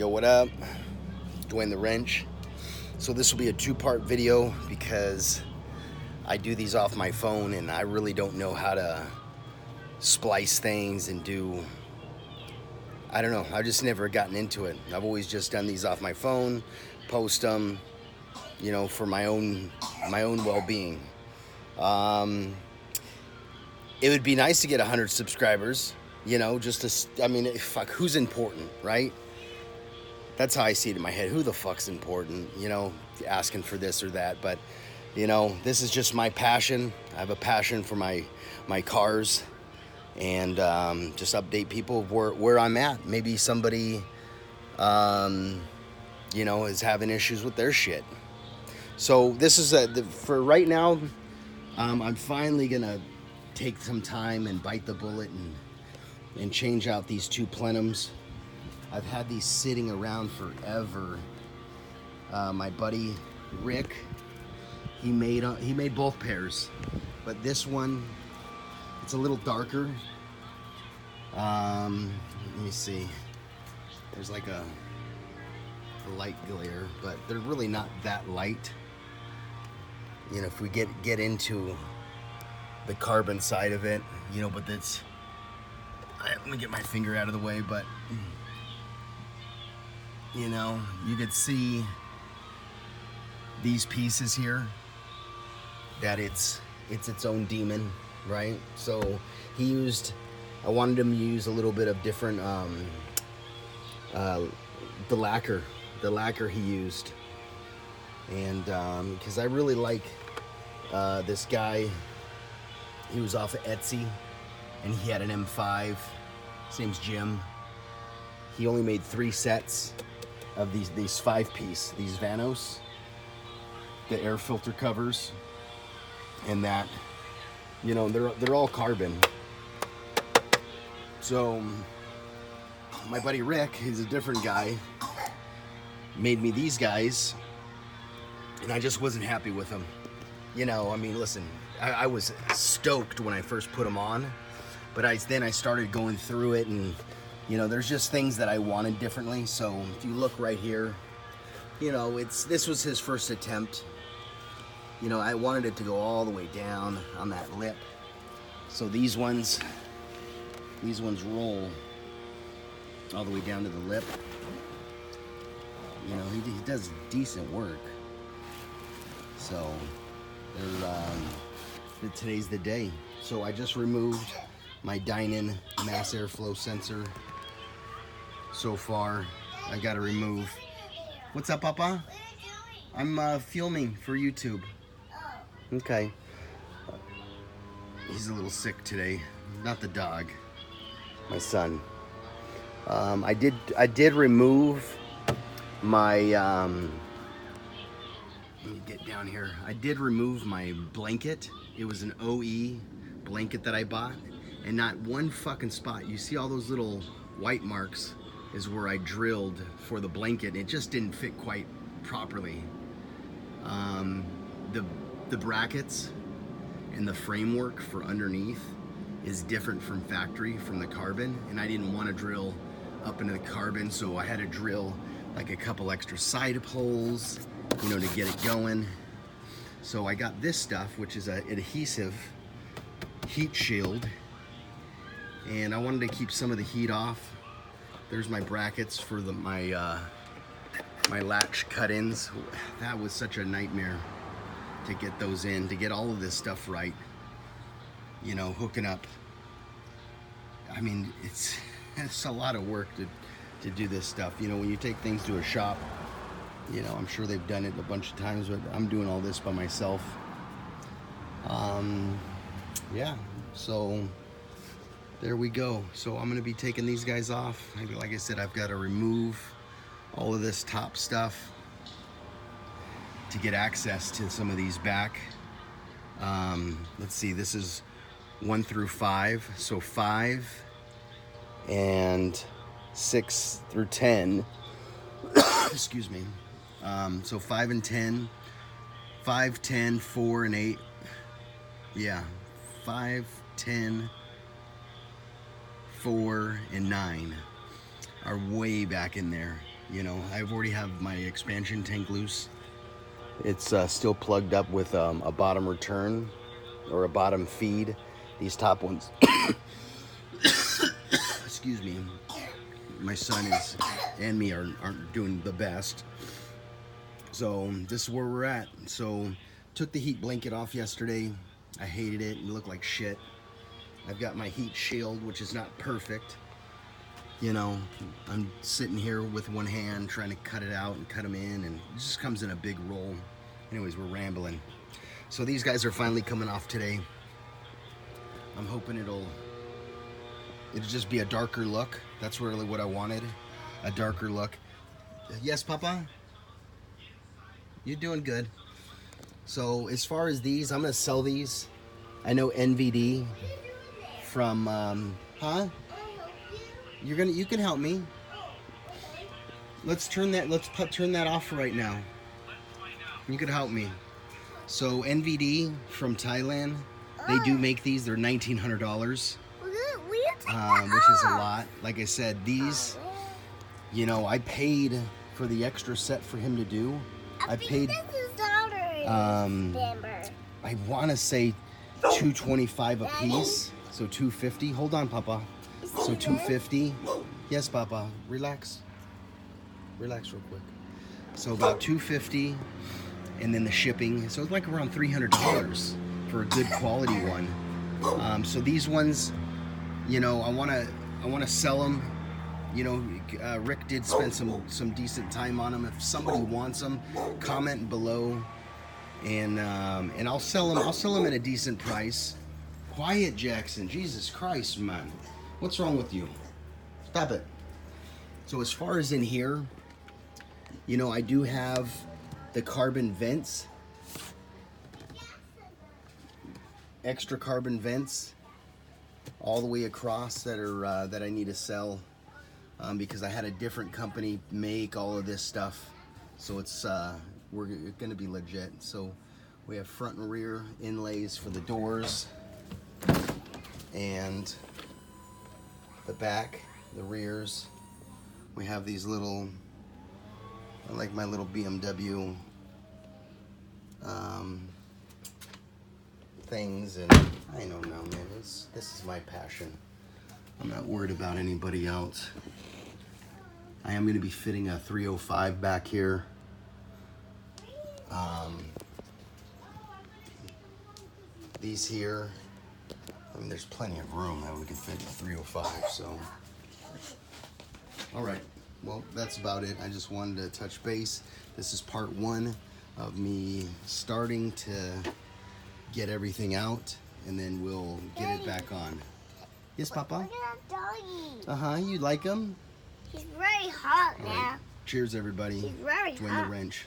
Yo, what up? Duane the Wrench. So this will be a two-part video because I do these off my phone and I really don't know how to splice things and do, I don't know, I've just never gotten into it. I've always just done these off my phone, post them, you know, for my own well-being. It would be nice to get 100 subscribers, you know, just to, I mean, fuck, who's important, right? That's how I see it in my head. Who the fuck's important? You know, asking for this or that. But, you know, this is just my passion. I have a passion for my cars and just update people where I'm at. Maybe somebody, you know, is having issues with their shit. So this is for right now. I'm finally gonna take some time and bite the bullet and change out these two plenums. I've had these sitting around forever. My buddy Rick, he made both pairs, but this one, it's a little darker. Let me see. There's like a light glare, but they're really not that light. You know, if we get into the carbon side of it, you know, but that's. Let me get my finger out of the way, but. You know, you could see these pieces here, that it's its own demon, right? So I wanted him to use a little bit of different, the lacquer he used. And because I really like this guy, he was off of Etsy, and he had an M5, his name's Jim. He only made 3 sets of these 5-piece, these Vanos, the air filter covers, and that, you know, they're all carbon. So my buddy Rick, he's a different guy, made me these guys, and I just wasn't happy with them. You know, I mean, listen, I was stoked when I first put them on, but then I started going through it, and you know, there's just things that I wanted differently. So if you look right here, you know, this was his first attempt. You know, I wanted it to go all the way down on that lip. So these ones roll all the way down to the lip. You know, he does decent work. So today's the day. So I just removed my Duane mass airflow sensor. So far, I gotta remove. What's up, Papa? I'm filming for YouTube. Okay. He's a little sick today. Not the dog. My son. I did remove my. Let me get down here. I did remove my blanket. It was an OE blanket that I bought, and not one fucking spot. You see all those little white marks is where I drilled for the blanket. It just didn't fit quite properly. The brackets and the framework for underneath is different from factory, from the carbon, and I didn't want to drill up into the carbon, so I had to drill like a couple extra side holes, you know, to get it going. So I got this stuff, which is an adhesive heat shield, and I wanted to keep some of the heat off. There's my brackets for my latch cut-ins. That was such a nightmare to get those in, to get all of this stuff right. You know, hooking up. I mean, it's a lot of work to do this stuff. You know, when you take things to a shop, you know, I'm sure they've done it a bunch of times, but I'm doing all this by myself. Yeah, so there we go. So I'm gonna be taking these guys off. Like I said, I've got to remove all of this top stuff to get access to some of these back. Let's see, this is 1 through 5. So 5 and 6 through 10. Excuse me. So 5 and 10. 5, 10, 4, and 8. Yeah, 5, 10, 4, and 9 are way back in there. You know, I've already have my expansion tank loose. It's still plugged up with a bottom return or a bottom feed. These top ones, excuse me, my son is and me aren't doing the best. So this is where we're at. So took the heat blanket off yesterday. I hated it. It looked like shit. I've got my heat shield, which is not perfect. You know, I'm sitting here with one hand trying to cut it out and cut them in, and it just comes in a big roll. Anyways, we're rambling. So these guys are finally coming off today. I'm hoping it'll just be a darker look. That's really what I wanted, a darker look. Yes, Papa? You're doing good. So as far as these, I'm gonna sell these. I know NVD from, huh? You can help me. Let's turn that off right now. You could help me. So NVD from Thailand, they do make these. They're $1,900, which is a lot. Like I said, these, you know, I paid for the extra set for him to do. I paid, I want to say $225 a piece, so $250. Hold on, Papa. So $250. Yes, Papa. Relax. Relax real quick. So about $250, and then the shipping. So it's like around $300 for a good quality one. So these ones, you know, I wanna sell them. You know, Rick did spend some decent time on them. If somebody wants them, comment below, and I'll sell them. I'll sell them at a decent price. Quiet, Jackson. Jesus Christ, man. What's wrong with you? Stop it. So as far as in here, you know, I do have the carbon vents, extra carbon vents, all the way across that are that I need to sell. Because I had a different company make all of this stuff, so it's we're gonna be legit. So we have front and rear inlays for the doors, and the back, the rears. We have these little, I like my little BMW things, and I don't know, man. This is my passion. I'm not worried about anybody else. I am going to be fitting a 305 back here. These here, I mean, there's plenty of room that we can fit a 305, so. All right, well, that's about it. I just wanted to touch base. This is part one of me starting to get everything out, and then we'll get it back on. Yes, Papa? Look at that doggy. Uh-huh, you like him? He's very hot now. Cheers, everybody. He's very Duane hot. the Wrench.